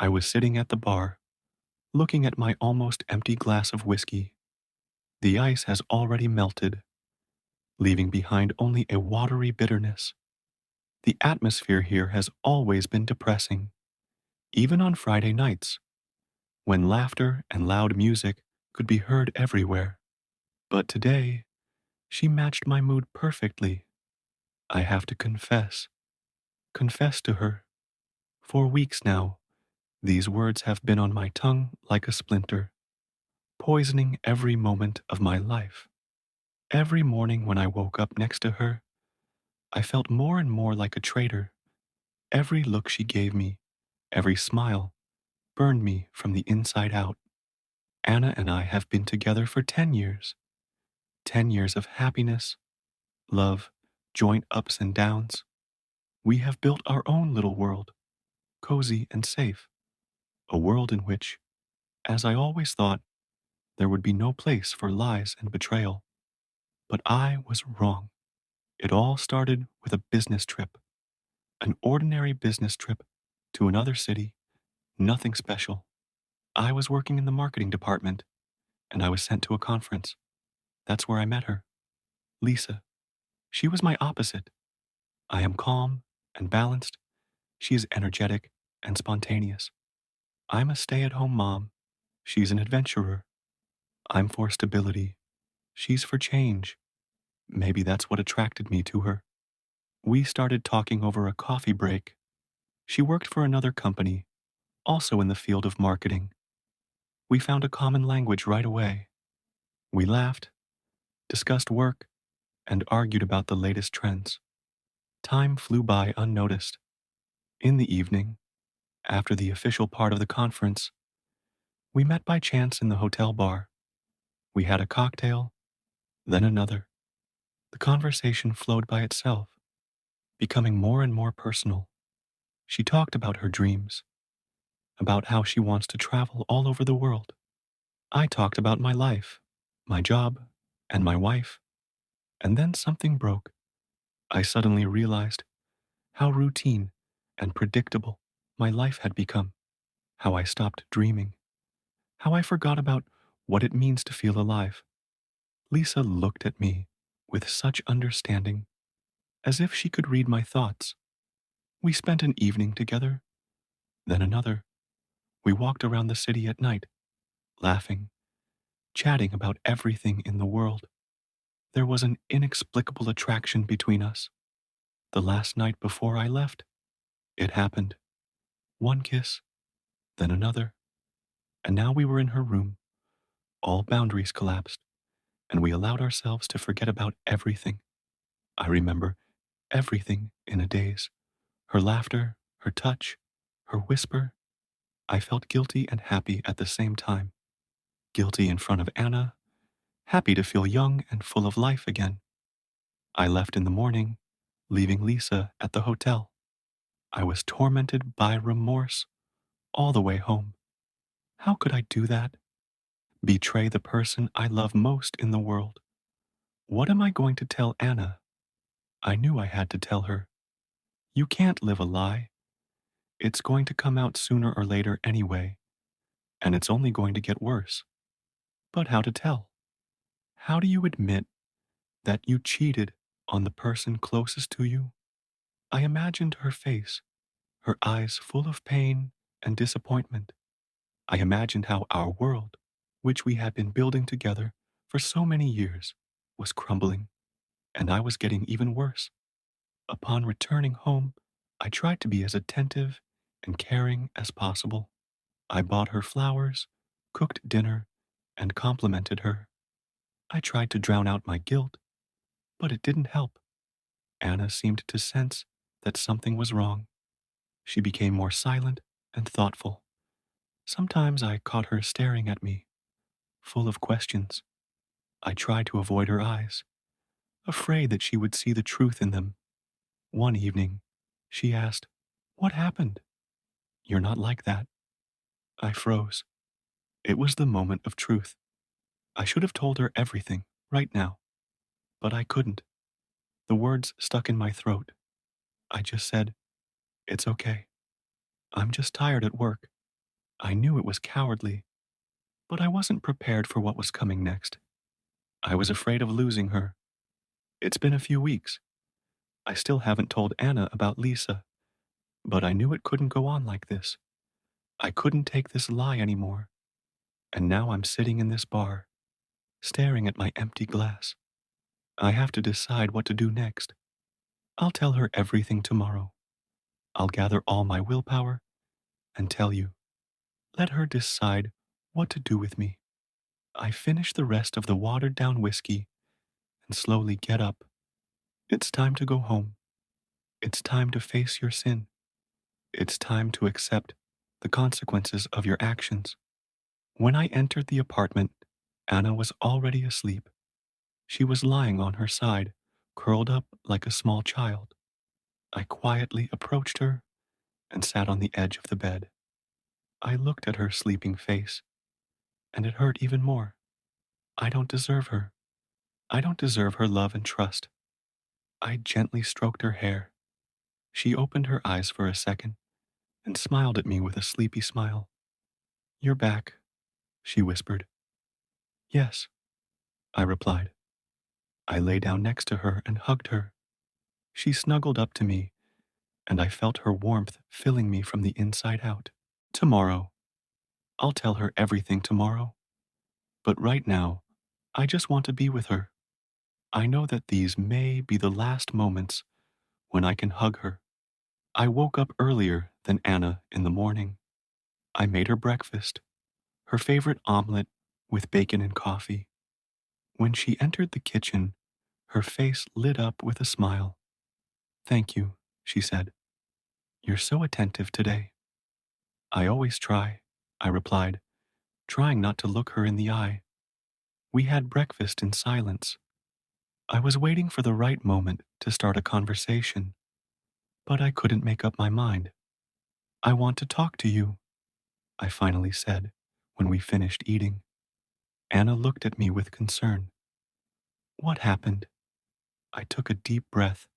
I was sitting at the bar, looking at my almost empty glass of whiskey. The ice has already melted, leaving behind only a watery bitterness. The atmosphere here has always been depressing, even on Friday nights, when laughter and loud music could be heard everywhere. But today, she matched my mood perfectly. I have to confess to her. For weeks now, these words have been on my tongue like a splinter, poisoning every moment of my life. Every morning when I woke up next to her, I felt more and more like a traitor. Every look she gave me, every smile, burned me from the inside out. Anna and I have been together for 10 years. 10 years of happiness, love, joint ups and downs. We have built our own little world, cozy and safe, a world in which, as I always thought, there would be no place for lies and betrayal. But I was wrong. It all started with a business trip, an ordinary business trip to another city, nothing special. I was working in the marketing department, and I was sent to a conference. That's where I met her, Lisa. She was my opposite. I am calm and balanced. She is energetic and spontaneous. I'm a stay at home mom. She's an adventurer. I'm for stability. She's for change. Maybe that's what attracted me to her. We started talking over a coffee break. She worked for another company, also in the field of marketing. We found a common language right away. We laughed, discussed work, and argued about the latest trends. Time flew by unnoticed. In the evening, after the official part of the conference, we met by chance in the hotel bar. We had a cocktail, then another. The conversation flowed by itself, becoming more and more personal. She talked about her dreams, about how she wants to travel all over the world. I talked about my life, my job, and my wife. And then something broke. I suddenly realized how routine and predictable my life had become, how I stopped dreaming, how I forgot about what it means to feel alive. Lisa looked at me with such understanding, as if she could read my thoughts. We spent an evening together, then another. We walked around the city at night, laughing, chatting about everything in the world. There was an inexplicable attraction between us. The last night before I left, it happened. One kiss, then another, and now we were in her room. All boundaries collapsed, and we allowed ourselves to forget about everything. I remember everything in a daze. Her laughter, her touch, her whisper. I felt guilty and happy at the same time. Guilty in front of Anna, happy to feel young and full of life again. I left in the morning, leaving Lisa at the hotel. I was tormented by remorse all the way home. How could I do that? Betray the person I love most in the world? What am I going to tell Anna? I knew I had to tell her. You can't live a lie. It's going to come out sooner or later anyway, and it's only going to get worse. But how to tell? How do you admit that you cheated on the person closest to you? I imagined her face, her eyes full of pain and disappointment. I imagined how our world, which we had been building together for so many years, was crumbling, and I was getting even worse. Upon returning home, I tried to be as attentive and caring as possible. I bought her flowers, cooked dinner, and complimented her. I tried to drown out my guilt, but it didn't help. Anna seemed to sense that something was wrong. She became more silent and thoughtful. Sometimes I caught her staring at me, full of questions. I tried to avoid her eyes, afraid that she would see the truth in them. One evening, she asked, "What happened? You're not like that." I froze. It was the moment of truth. I should have told her everything, right now, but I couldn't. The words stuck in my throat. I just said, "It's okay. I'm just tired at work." I knew it was cowardly, but I wasn't prepared for what was coming next. I was afraid of losing her. It's been a few weeks. I still haven't told Anna about Lisa, but I knew it couldn't go on like this. I couldn't take this lie anymore. And now I'm sitting in this bar, staring at my empty glass. I have to decide what to do next. I'll tell her everything tomorrow. I'll gather all my willpower and tell you. Let her decide what to do with me. I finish the rest of the watered down whiskey and slowly get up. It's time to go home. It's time to face your sin. It's time to accept the consequences of your actions. When I entered the apartment, Anna was already asleep. She was lying on her side, curled up like a small child. I quietly approached her and sat on the edge of the bed. I looked at her sleeping face, and it hurt even more. I don't deserve her. I don't deserve her love and trust. I gently stroked her hair. She opened her eyes for a second and smiled at me with a sleepy smile. "You're back," she whispered. "Yes," I replied. I lay down next to her and hugged her. She snuggled up to me, and I felt her warmth filling me from the inside out. Tomorrow. I'll tell her everything tomorrow. But right now, I just want to be with her. I know that these may be the last moments when I can hug her. I woke up earlier than Anna in the morning. I made her breakfast, her favorite omelet with bacon and coffee. When she entered the kitchen, her face lit up with a smile. "Thank you," she said. "You're so attentive today." "I always try," I replied, trying not to look her in the eye. We had breakfast in silence. I was waiting for the right moment to start a conversation, but I couldn't make up my mind. "I want to talk to you," I finally said when we finished eating. Anna looked at me with concern. "What happened?" I took a deep breath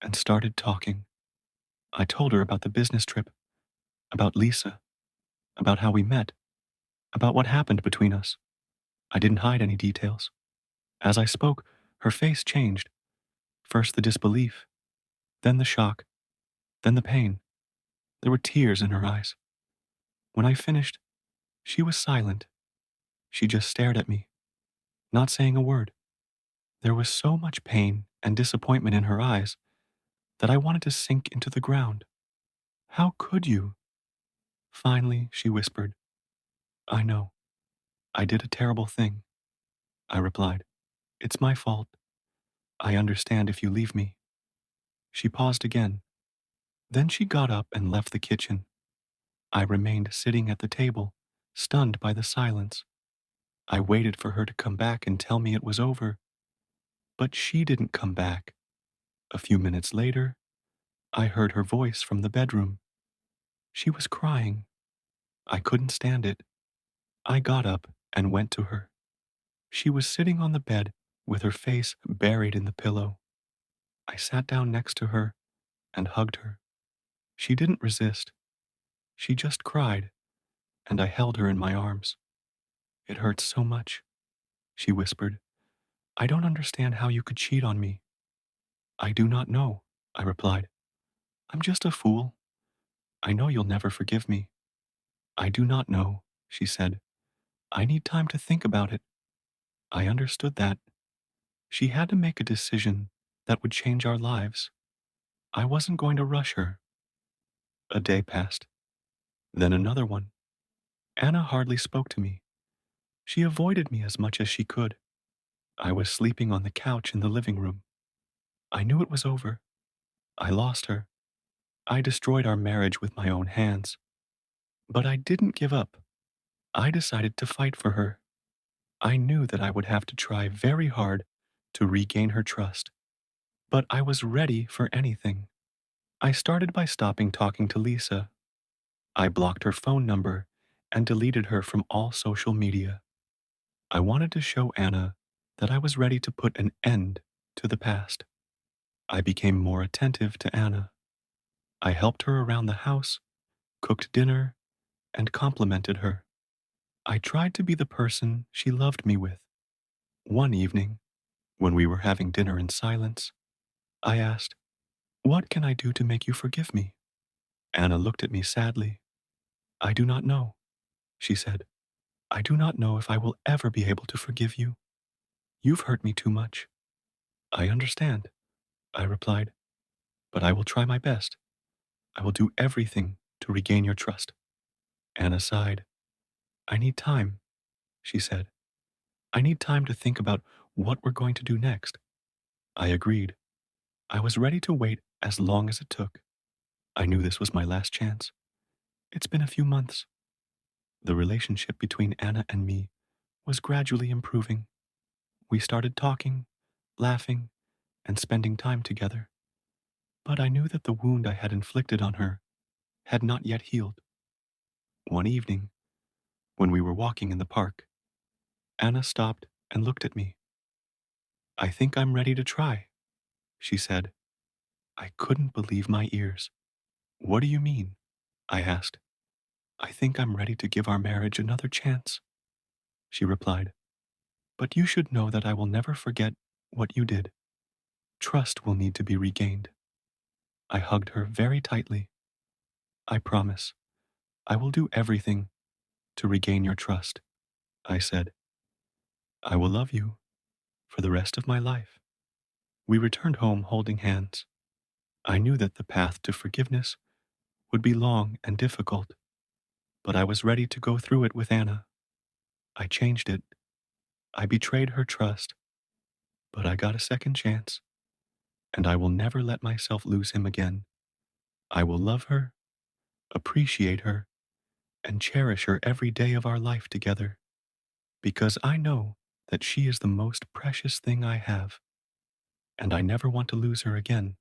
and started talking. I told her about the business trip, about Lisa, about how we met, about what happened between us. I didn't hide any details. As I spoke, her face changed. First the disbelief, then the shock, then the pain. There were tears in her eyes. When I finished, she was silent. She just stared at me, not saying a word. There was so much pain and disappointment in her eyes that I wanted to sink into the ground. "How could you?" Finally, she whispered, "I know. I did a terrible thing," I replied. "It's my fault. I understand if you leave me." She paused again. Then she got up and left the kitchen. I remained sitting at the table, stunned by the silence. I waited for her to come back and tell me it was over, but she didn't come back. A few minutes later, I heard her voice from the bedroom. She was crying. I couldn't stand it. I got up and went to her. She was sitting on the bed with her face buried in the pillow. I sat down next to her and hugged her. She didn't resist. She just cried, and I held her in my arms. "It hurts so much," she whispered. "I don't understand how you could cheat on me." "I do not know," I replied. "I'm just a fool. I know you'll never forgive me." "I do not know," she said. "I need time to think about it." I understood that. She had to make a decision that would change our lives. I wasn't going to rush her. A day passed, then another one. Anna hardly spoke to me. She avoided me as much as she could. I was sleeping on the couch in the living room. I knew it was over. I lost her. I destroyed our marriage with my own hands. But I didn't give up. I decided to fight for her. I knew that I would have to try very hard to regain her trust. But I was ready for anything. I started by stopping talking to Lisa. I blocked her phone number and deleted her from all social media. I wanted to show Anna that I was ready to put an end to the past. I became more attentive to Anna. I helped her around the house, cooked dinner, and complimented her. I tried to be the person she loved me with. One evening, when we were having dinner in silence, I asked, "What can I do to make you forgive me?" Anna looked at me sadly. "I do not know," she said. "I do not know if I will ever be able to forgive you. You've hurt me too much." "I understand," I replied, "but I will try my best. I will do everything to regain your trust." Anna sighed. "I need time," she said. "I need time to think about what we're going to do next." I agreed. I was ready to wait as long as it took. I knew this was my last chance. It's been a few months. The relationship between Anna and me was gradually improving. We started talking, laughing, and spending time together. But I knew that the wound I had inflicted on her had not yet healed. One evening, when we were walking in the park, Anna stopped and looked at me. "I think I'm ready to try," she said. I couldn't believe my ears. "What do you mean?" I asked. "I think I'm ready to give our marriage another chance," she replied. "But you should know that I will never forget what you did. Trust will need to be regained." I hugged her very tightly. "I promise, I will do everything to regain your trust," I said. "I will love you for the rest of my life." We returned home holding hands. I knew that the path to forgiveness would be long and difficult, but I was ready to go through it with Anna. I changed it. I betrayed her trust, but I got a second chance, and I will never let myself lose him again. I will love her, appreciate her, and cherish her every day of our life together, because I know that she is the most precious thing I have, and I never want to lose her again.